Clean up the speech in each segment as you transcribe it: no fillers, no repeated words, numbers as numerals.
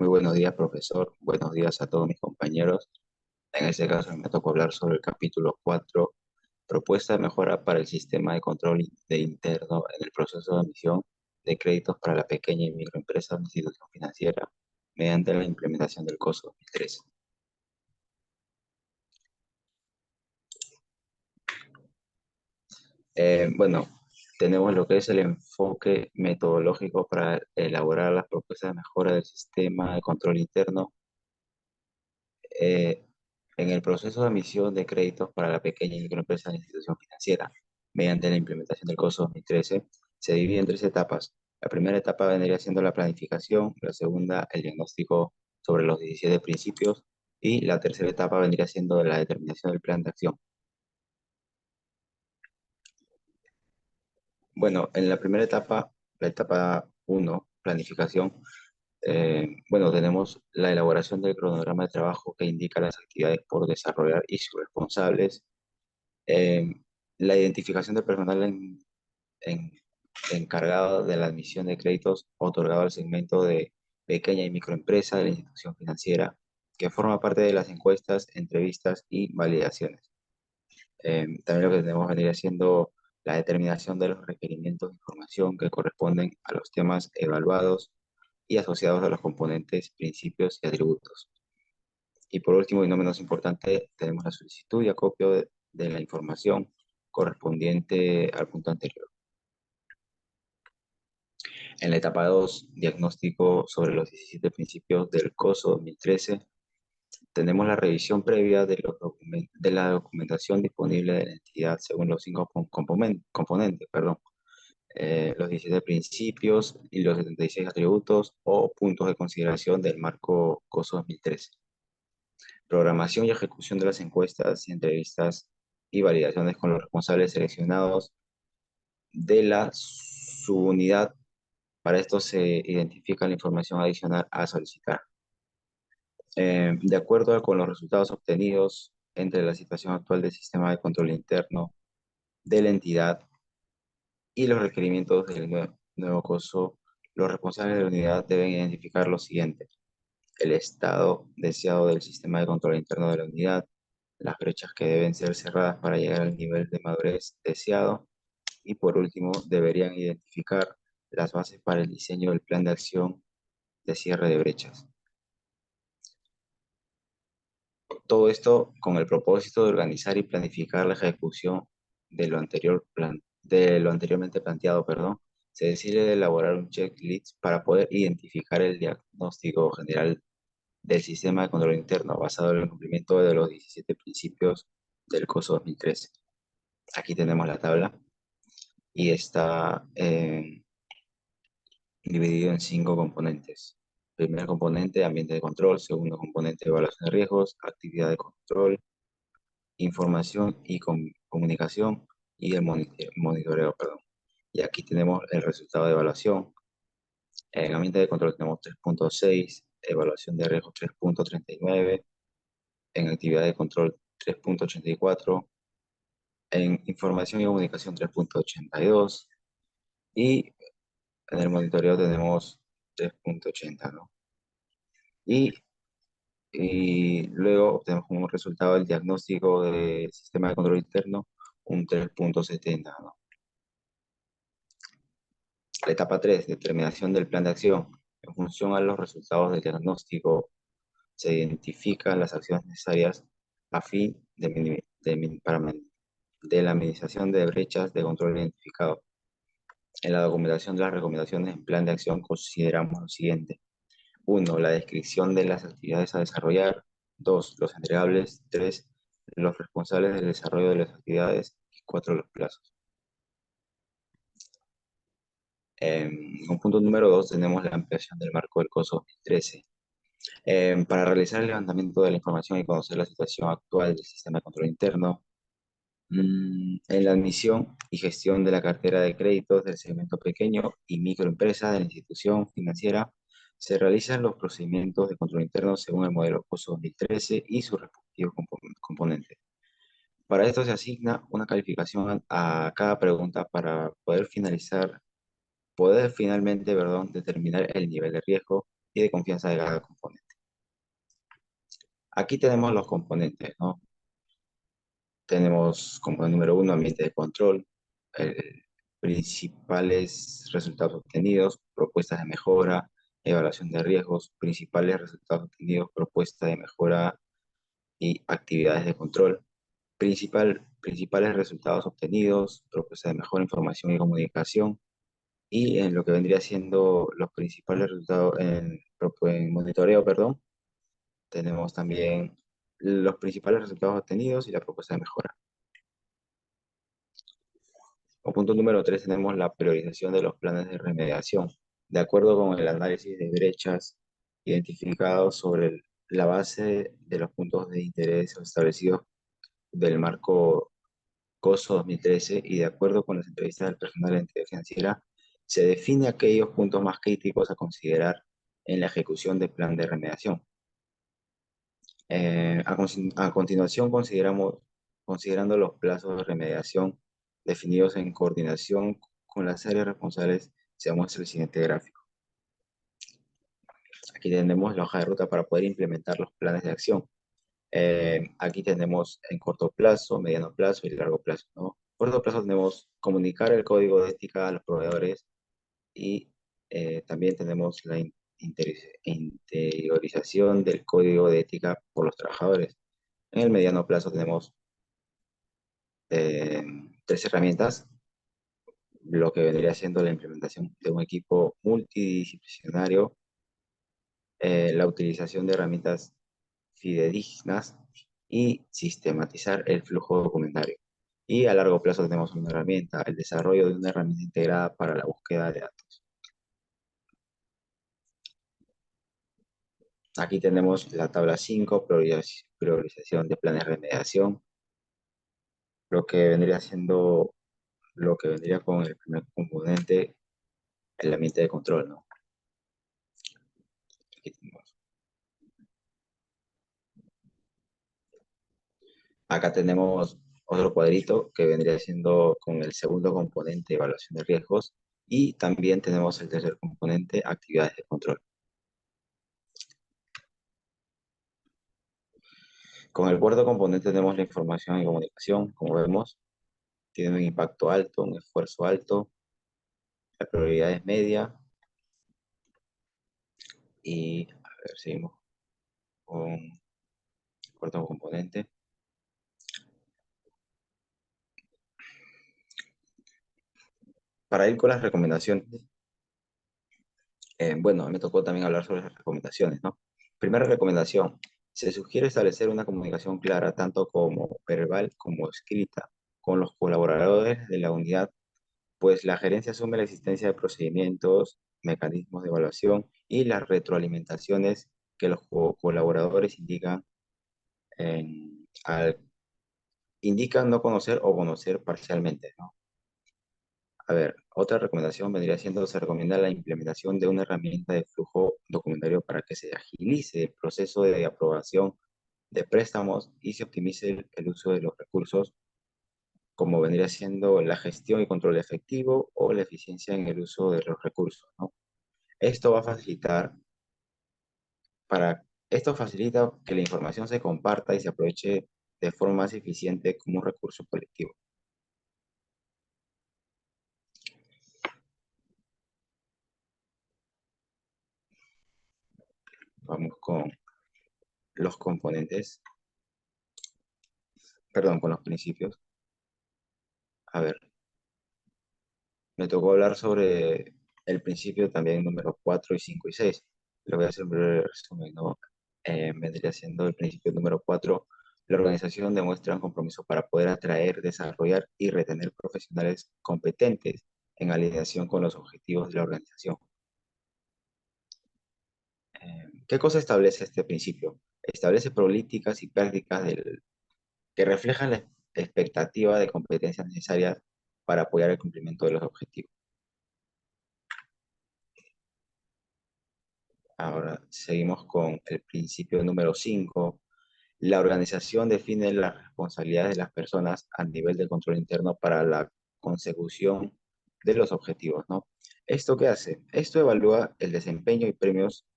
Muy buenos días, profesor. Buenos días a todos mis compañeros. En este caso me tocó hablar sobre el capítulo 4, propuesta de mejora para el sistema de control de interno en el proceso de emisión de créditos para la pequeña y microempresa o institución financiera mediante la implementación del COSO 2013. Bueno, tenemos lo que es el enfoque metodológico para elaborar las propuestas de mejora del sistema de control interno eh, en el proceso de emisión de créditos para la pequeña y microempresa de la institución financiera. Mediante la implementación del COSO 2013, se divide en tres etapas. La primera etapa vendría siendo la planificación, la segunda, el diagnóstico sobre los 17 principios, y la tercera etapa vendría siendo la determinación del plan de acción. Bueno, en la primera etapa, la etapa uno, planificación, bueno, tenemos la elaboración del cronograma de trabajo que indica las actividades por desarrollar y sus responsables, eh, la identificación del personal en- encargado de la admisión de créditos otorgado al segmento de pequeña y microempresa de la institución financiera, que forma parte de las encuestas, entrevistas y validaciones. También lo que tenemos que venir haciendo la determinación de los requerimientos de información que corresponden a los temas evaluados y asociados a los componentes, principios y atributos. Y por último, y no menos importante, tenemos la solicitud y acopio de la información correspondiente al punto anterior. En la etapa 2, diagnóstico sobre los 17 principios del COSO 2013, tenemos la revisión previa de, de la documentación disponible de la entidad según los cinco componentes, perdón, los 17 principios y los 76 atributos o puntos de consideración del marco COSO 2013. Programación y ejecución de las encuestas y entrevistas y validaciones con los responsables seleccionados de la subunidad. Para esto se identifica la información adicional a solicitar. De acuerdo con los resultados obtenidos entre la situación actual del sistema de control interno de la entidad y los requerimientos del nuevo COSO, los responsables de la unidad deben identificar lo siguiente: el estado deseado del sistema de control interno de la unidad, las brechas que deben ser cerradas para llegar al nivel de madurez deseado y por último deberían identificar las bases para el diseño del plan de acción de cierre de brechas. Todo esto con el propósito de organizar y planificar la ejecución de lo anteriormente planteado, perdón. Se decide elaborar un checklist para poder identificar el diagnóstico general del sistema de control interno basado en el cumplimiento de los 17 principios del COSO 2013. Aquí tenemos la tabla y está dividido en 5 componentes. Primer componente, ambiente de control. Segundo componente, evaluación de riesgos, actividad de control, información y comunicación y el monitoreo, perdón. Y aquí tenemos el resultado de evaluación. En ambiente de control tenemos 3.6, evaluación de riesgos 3.39, en actividad de control 3.84, en información y comunicación 3.82 y en el monitoreo tenemos 3.80, ¿no? Y, y luego obtenemos como resultado el diagnóstico del sistema de control interno, un 3.70, ¿no? La etapa 3, determinación del plan de acción. En función a los resultados del diagnóstico, se identifican las acciones necesarias a fin de la minimización de brechas de control identificado. En la documentación de las recomendaciones en plan de acción consideramos lo siguiente: 1, la descripción de las actividades a desarrollar; 2, los entregables; 3, los responsables del desarrollo de las actividades; y 4, los plazos. En punto número 2 tenemos la ampliación del marco del COSO 2013. Para realizar el levantamiento de la información y conocer la situación actual del sistema de control interno, en la admisión y gestión de la cartera de créditos del segmento pequeño y microempresa de la institución financiera, se realizan los procedimientos de control interno según el modelo COSO 2013 y sus respectivos componentes. Para esto se asigna una calificación a cada pregunta para poder finalmente, perdón, determinar el nivel de riesgo y de confianza de cada componente. Aquí tenemos los componentes, ¿no? Tenemos como número uno, ambiente de control, principales resultados obtenidos, propuestas de mejora, evaluación de riesgos, principales resultados obtenidos, propuestas de mejora y actividades de control. Principales resultados obtenidos, propuestas de mejora, información y comunicación. Y en lo que vendría siendo los principales resultados en monitoreo, perdón, tenemos también los principales resultados obtenidos y la propuesta de mejora. Como punto número 3 tenemos la priorización de los planes de remediación. De acuerdo con el análisis de brechas identificados sobre la base de los puntos de interés establecidos del marco COSO 2013 y de acuerdo con las entrevistas del personal de la entidad financiera, se define aquellos puntos más críticos a considerar en la ejecución del plan de remediación. A continuación, considerando los plazos de remediación definidos en coordinación con las áreas responsables, se muestra el siguiente gráfico. Aquí tenemos la hoja de ruta para poder implementar los planes de acción. Aquí tenemos en corto plazo, mediano plazo y largo plazo, ¿no? Corto plazo tenemos comunicar el código de ética a los proveedores y también tenemos la interiorización del código de ética por los trabajadores. En el mediano plazo tenemos eh, tres herramientas, lo que vendría siendo la implementación de un equipo multidisciplinario, la utilización de herramientas fidedignas y sistematizar el flujo documentario. Y a largo plazo tenemos una herramienta, el desarrollo de una herramienta integrada para la búsqueda de datos. Aquí tenemos la tabla 5, priorización de planes de remediación, lo que vendría siendo, lo que vendría con el primer componente, el ambiente de control, ¿no? Aquí tenemos. Acá tenemos otro cuadrito que vendría siendo con el segundo componente, evaluación de riesgos, y también tenemos el tercer componente, actividades de control. Con el cuarto componente tenemos la información y comunicación, como vemos, tiene un impacto alto, un esfuerzo alto, la prioridad es media, y a ver, seguimos con el cuarto componente. Para ir con las recomendaciones, bueno, me tocó también hablar sobre las recomendaciones, ¿no? Primera recomendación, se sugiere establecer una comunicación clara, tanto como verbal como escrita, con los colaboradores de la unidad, pues la gerencia asume la existencia de procedimientos, mecanismos de evaluación y las retroalimentaciones que los colaboradores al, indican no conocer o conocer parcialmente, ¿no? A ver, otra recomendación vendría siendo, se recomienda la implementación de una herramienta de flujo documentario para que se agilice el proceso de aprobación de préstamos y se optimice el uso de los recursos, como vendría siendo la gestión y control efectivo o la eficiencia en el uso de los recursos, ¿no? Esto va a facilitar esto facilita que la información se comparta y se aproveche de forma más eficiente como un recurso colectivo. Vamos con los componentes, perdón, con los principios. A ver, me tocó hablar sobre el principio también número 4 y 5 y 6. Lo voy a hacer un breve resumen, ¿no? Vendría siendo el principio número 4. La organización demuestra un compromiso para poder atraer, desarrollar y retener profesionales competentes en alineación con los objetivos de la organización. ¿Qué cosa establece este principio? Establece políticas y prácticas que reflejan la expectativa de competencias necesarias para apoyar el cumplimiento de los objetivos. Ahora seguimos con el principio número 5. La organización define las responsabilidades de las personas a nivel de control interno para la consecución de los objetivos, ¿no? ¿Esto qué hace? Esto evalúa el desempeño y premios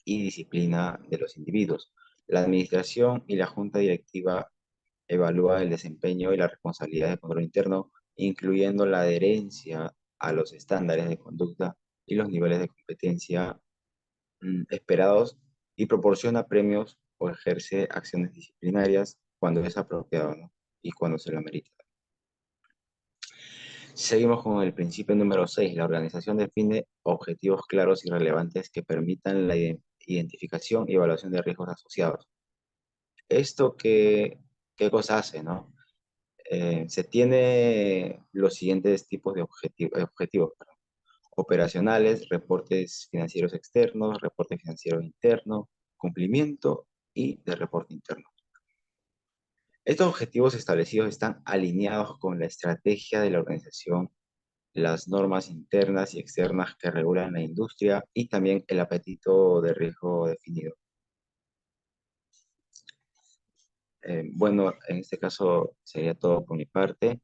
y disciplina de los individuos. La administración y la junta directiva evalúa el desempeño y la responsabilidad de control interno, incluyendo la adherencia a los estándares de conducta y los niveles de competencia esperados, y proporciona premios o ejerce acciones disciplinarias cuando es apropiado, ¿no? Y cuando se lo amerita. Seguimos con el principio número 6. La organización define objetivos claros y relevantes que permitan la identificación y evaluación de riesgos asociados. ¿Esto qué cosa hace, no? Se tiene los siguientes tipos de objetivos, perdón. Operacionales, reportes financieros externos, reporte financiero interno, cumplimiento y de reporte interno. Estos objetivos establecidos están alineados con la estrategia de la organización, las normas internas y externas que regulan la industria y también el apetito de riesgo definido. Bueno, en este caso sería todo por mi parte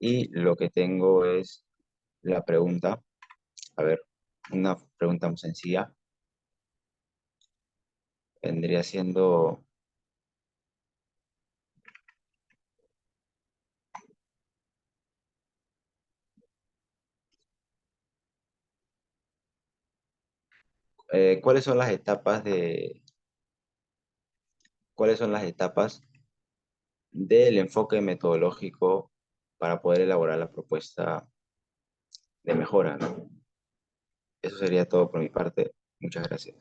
y lo que tengo es la pregunta, a ver, una pregunta muy sencilla, vendría siendo, ¿cuáles son las etapas cuáles son las etapas del enfoque metodológico para poder elaborar la propuesta de mejora, ¿no? Eso sería todo por mi parte. Muchas gracias.